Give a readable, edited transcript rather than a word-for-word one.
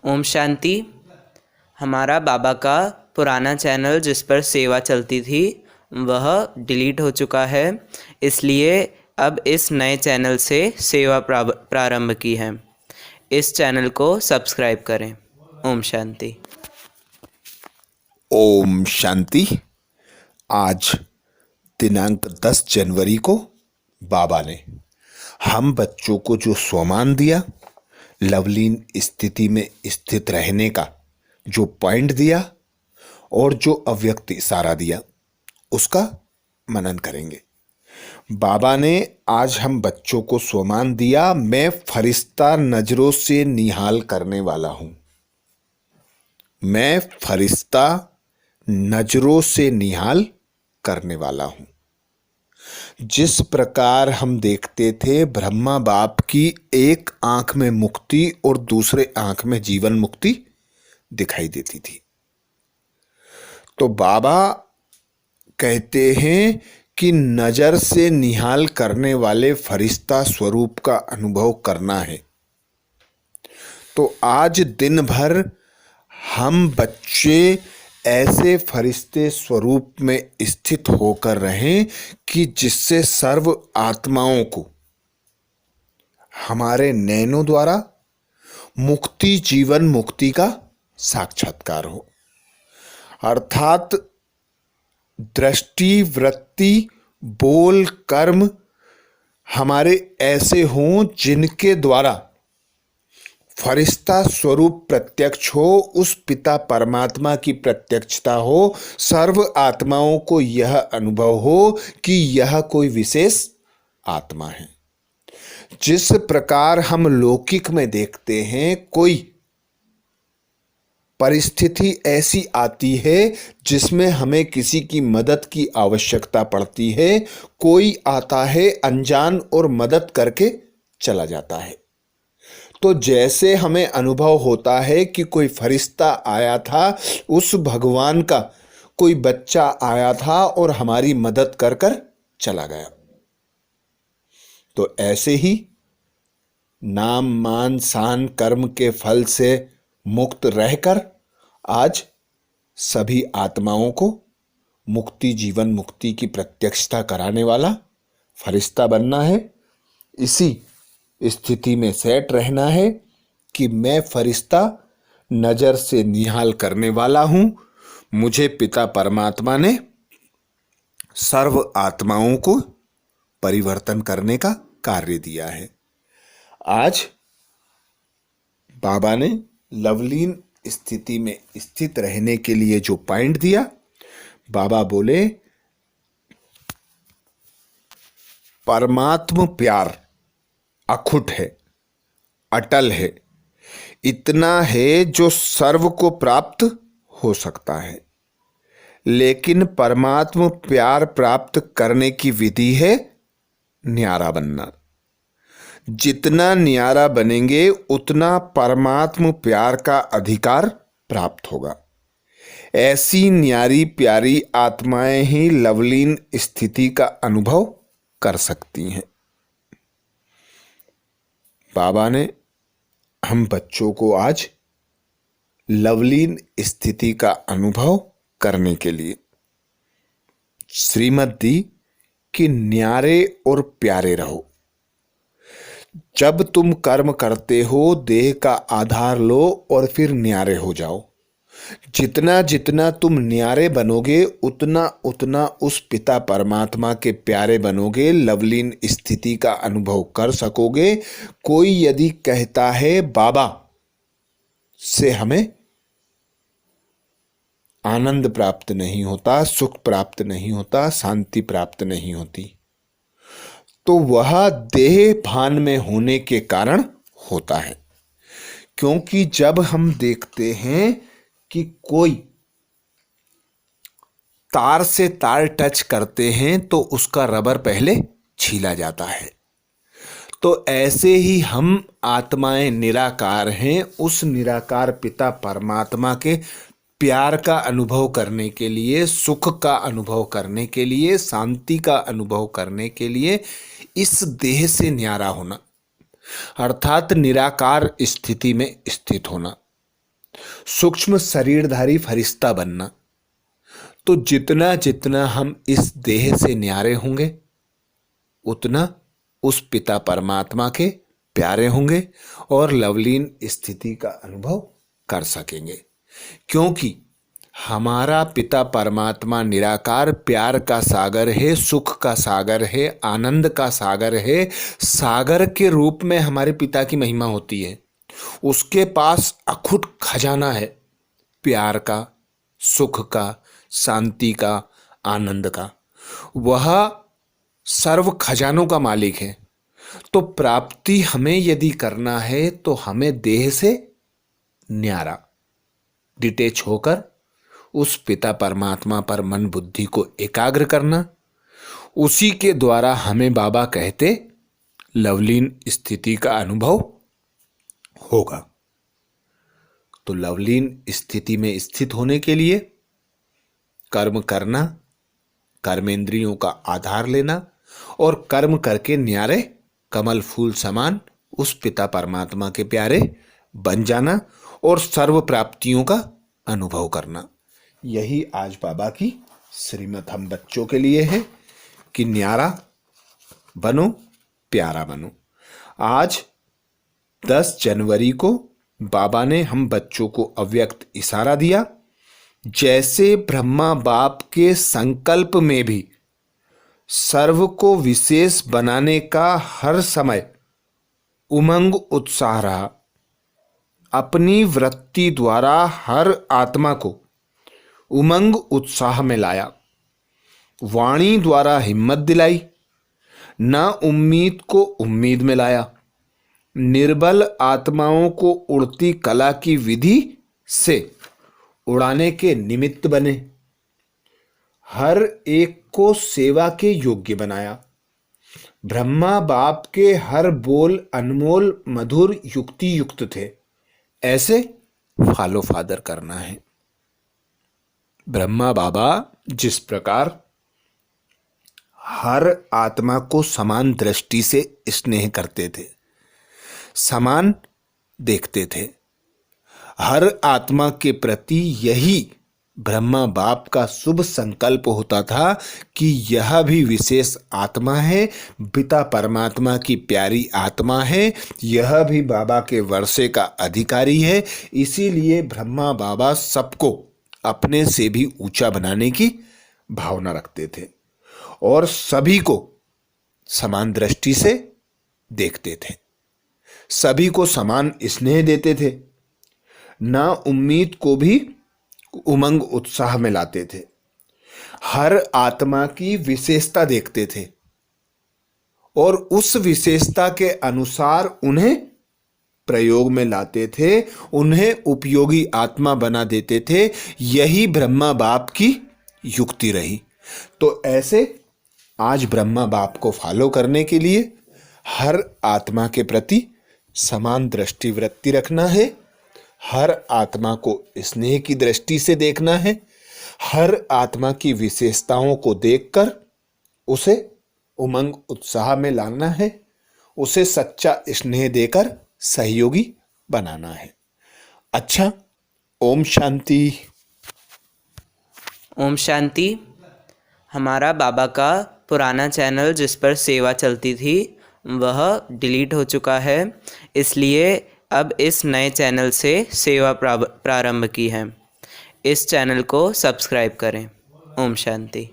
ओम शांति। हमारा बाबा का पुराना चैनल जिस पर सेवा चलती थी वह डिलीट हो चुका है, इसलिए अब इस नए चैनल से सेवा प्रारंभ की है। इस चैनल को सब्सक्राइब करें। ओम शांति। ओम शांति। आज दिनांक 10 जनवरी को बाबा ने हम बच्चों को जो स्वमान दिया, लवलीन स्थिति में स्थित रहने का जो पॉइंट दिया और जो अव्यक्त इशारा दिया, उसका मनन करेंगे। बाबा ने आज हम बच्चों को स्वमान दिया, मैं फरिश्ता नजरों से निहाल करने वाला हूं। मैं फरिश्ता नजरों से निहाल करने वाला हूं। जिस प्रकार हम देखते थे ब्रह्मा बाप की एक आंख में मुक्ति और दूसरे आंख में जीवन मुक्ति दिखाई देती थी, तो बाबा कहते हैं कि नजर से निहाल करने वाले फरिश्ता स्वरूप का अनुभव करना है। तो आज दिन भर हम बच्चे ऐसे फरिश्ते स्वरूप में स्थित होकर रहें कि जिससे सर्व आत्माओं को हमारे नैनों द्वारा मुक्ति, जीवन मुक्ति का साक्षात्कार हो। अर्थात दृष्टि, वृत्ति, बोल, कर्म हमारे ऐसे हों जिनके द्वारा फरिश्ता स्वरूप प्रत्यक्ष हो, उस पिता परमात्मा की प्रत्यक्षता हो, सर्व आत्माओं को यह अनुभव हो कि यह कोई विशेष आत्मा है। जिस प्रकार हम लौकिक में देखते हैं, कोई परिस्थिति ऐसी आती है जिसमें हमें किसी की मदद की आवश्यकता पड़ती है, कोई आता है अनजान और मदद करके चला जाता है। तो जैसे हमें अनुभव होता है कि कोई फरिश्ता आया था, उस भगवान का कोई बच्चा आया था और हमारी मदद कर कर चला गया, तो ऐसे ही नाम, मान, शान, कर्म के फल से मुक्त रहकर आज सभी आत्माओं को मुक्ति, जीवन मुक्ति की प्रत्यक्षता कराने वाला फरिश्ता बनना है। इसी स्थिति में सेट रहना है कि मैं फरिश्ता नजर से निहाल करने वाला हूं। मुझे पिता परमात्मा ने सर्व आत्माओं को परिवर्तन करने का कार्य दिया है। आज बाबा ने लवलीन स्थिति में स्थित रहने के लिए जो पॉइंट दिया, बाबा बोले परमात्म प्यार अखुट है, अटल है, इतना है जो सर्व को प्राप्त हो सकता है। लेकिन परमात्म प्यार प्राप्त करने की विधि है न्यारा बनना। जितना न्यारा बनेंगे उतना परमात्म प्यार का अधिकार प्राप्त होगा। ऐसी न्यारी प्यारी आत्माएं ही लवलीन स्थिति का अनुभव कर सकती हैं। बाबा ने हम बच्चों को आज लवलीन स्थिति का अनुभव करने के लिए श्रीमत दी कि न्यारे और प्यारे रहो। जब तुम कर्म करते हो, देह का आधार लो और फिर न्यारे हो जाओ। जितना जितना तुम न्यारे बनोगे उतना उतना उस पिता परमात्मा के प्यारे बनोगे, लवलीन स्थिति का अनुभव कर सकोगे। कोई यदि कहता है बाबा से हमें आनंद प्राप्त नहीं होता, सुख प्राप्त नहीं होता, शांति प्राप्त नहीं होती, तो वह देह भान में होने के कारण होता है। क्योंकि जब हम देखते हैं कि कोई तार से तार टच करते हैं तो उसका रबर पहले छीला जाता है। तो ऐसे ही हम आत्माएं निराकार हैं। उस निराकार पिता परमात्मा के प्यार का अनुभव करने के लिए, सुख का अनुभव करने के लिए, शांति का अनुभव करने के लिए इस देह से न्यारा होना, अर्थात निराकार स्थिति में स्थित होना। सूक्ष्म शरीरधारी फरिश्ता बनना। तो जितना जितना हम इस देह से न्यारे होंगे उतना उस पिता परमात्मा के प्यारे होंगे और लवलीन स्थिति का अनुभव कर सकेंगे, क्योंकि हमारा पिता परमात्मा निराकार प्यार का सागर है, सुख का सागर है, आनंद का सागर है। सागर के रूप में हमारे पिता की महिमा होती है। उसके पास अखुट खजाना है प्यार का, सुख का, शांति का, आनंद का। वह सर्व खजानों का मालिक है। तो प्राप्ति हमें यदि करना है तो हमें देह से न्यारा डिटेच होकर उस पिता परमात्मा पर मन बुद्धि को एकाग्र करना। उसी के द्वारा हमें बाबा कहते लवलीन स्थिति का अनुभव होगा। तो लवलीन स्थिति में स्थित होने के लिए कर्म करना, कर्मेंद्रियों का आधार लेना और कर्म करके न्यारे कमल फूल समान उस पिता परमात्मा के प्यारे बन जाना और सर्व प्राप्तियों का अनुभव करना। यही आज बाबा की श्रीमत हम बच्चों के लिए है कि न्यारा बनो, प्यारा बनो। आज 10 जनवरी को बाबा ने हम बच्चों को अव्यक्त इशारा दिया। जैसे ब्रह्मा बाप के संकल्प में भी सर्व को विशेष बनाने का हर समय उमंग उत्साह रहा, अपनी वृत्ति द्वारा हर आत्मा को उमंग उत्साह में लाया, वाणी द्वारा हिम्मत दिलाई, ना उम्मीद को उम्मीद में लाया, निर्बल आत्माओं को उड़ती कला की विधि से उड़ाने के निमित्त बने, हर एक को सेवा के योग्य बनाया। ब्रह्मा बाप के हर बोल अनमोल मधुर युक्ति युक्त थे। ऐसे फॉलो फादर करना है। ब्रह्मा बाबा जिस प्रकार हर आत्मा को समान दृष्टि से स्नेह करते थे, समान देखते थे, हर आत्मा के प्रति यही ब्रह्मा बाप का शुभ संकल्प होता था कि यह भी विशेष आत्मा है, पिता परमात्मा की प्यारी आत्मा है, यह भी बाबा के वर्षे का अधिकारी है। इसीलिए ब्रह्मा बाबा सबको अपने से भी ऊंचा बनाने की भावना रखते थे और सभी को समान दृष्टि से देखते थे, सभी को समान स्नेह देते थे, ना उम्मीद को भी उमंग उत्साह में लाते थे, हर आत्मा की विशेषता देखते थे और उस विशेषता के अनुसार उन्हें प्रयोग में लाते थे, उन्हें उपयोगी आत्मा बना देते थे। यही ब्रह्मा बाप की युक्ति रही। तो ऐसे आज ब्रह्मा बाप को फॉलो करने के लिए हर आत्मा के प्रति समान दृष्टि वृत्ति रखना है, हर आत्मा को स्नेह की दृष्टि से देखना है, हर आत्मा की विशेषताओं को देखकर उसे उमंग उत्साह में लाना है, उसे सच्चा स्नेह देकर सहयोगी बनाना है। अच्छा, ओम शांति। ओम शांति। हमारा बाबा का पुराना चैनल जिस पर सेवा चलती थी वह डिलीट हो चुका है, इसलिए अब इस नए चैनल से सेवा प्रारंभ की है। इस चैनल को सब्सक्राइब करें। ओम शांति।